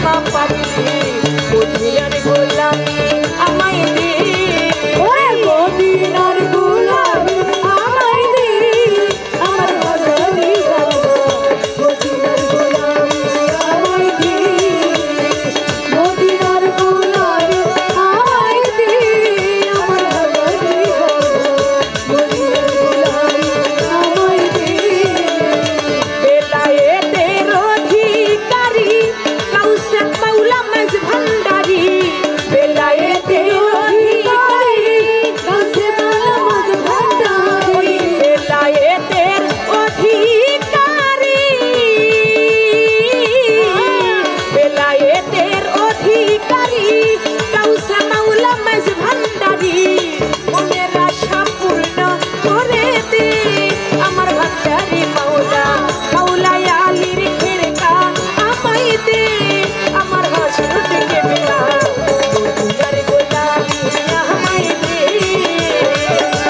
মা পাগলি মদিনার গোলামি আমায় দে ওরে মদিনার গোলামি আমায় দে আমার ভান্ডারি বাবা মদিনার গোলামি আমায় দে মদিনার গোলামি আমায় দে আমার ভান্ডারি বাবা মদিনার গোলামি আমায় দে বেলায়েতের অধিকারী কাউসে মাওলা মাঝ ভান্ডারি বেলায়েতের অধিকারী কাছে মালা মাঝ ভান্ডারি বেলায়েতের অধিকারী বেলায়েতের অধিকারী কাউসে মাওলা মাঝ ভান্ডারি মনের আশা পূর্ণ করে দে আমার ভান্ডারি মাওলা মাওলা আলীর খেরকা আমায় দে আমার হযরত কেবলা মদিনার গোলামি আমায় দে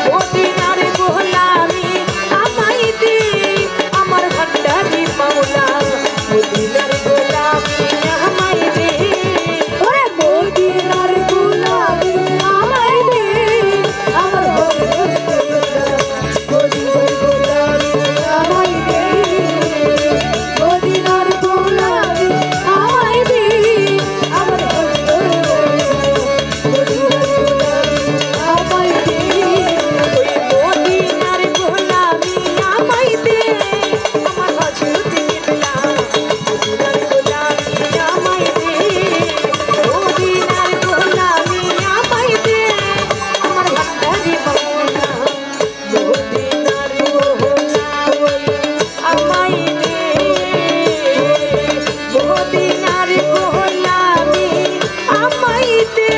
মদিনার গোলামি আমায় দে আমার ভান্ডারি মাওলা মদিনার গোলামি আমায় দে ওরে মদিনার গোলামি আমায় দে আমার মদিনার গোলামি আমায় দে মদিনার গোলামি আমায় দে আমার মদিনার গোলামি আমায় দে ওই মদিনার গোলামি আমায় দে আমার হযরত কেবলা মদিনার গোলামি আমায় দে মদিনার গোলামি আমায় দে আমার ভান্ডারি মাওলা মদিনার গোলামি আমায় দে মদিনার গোলামি আমায় দে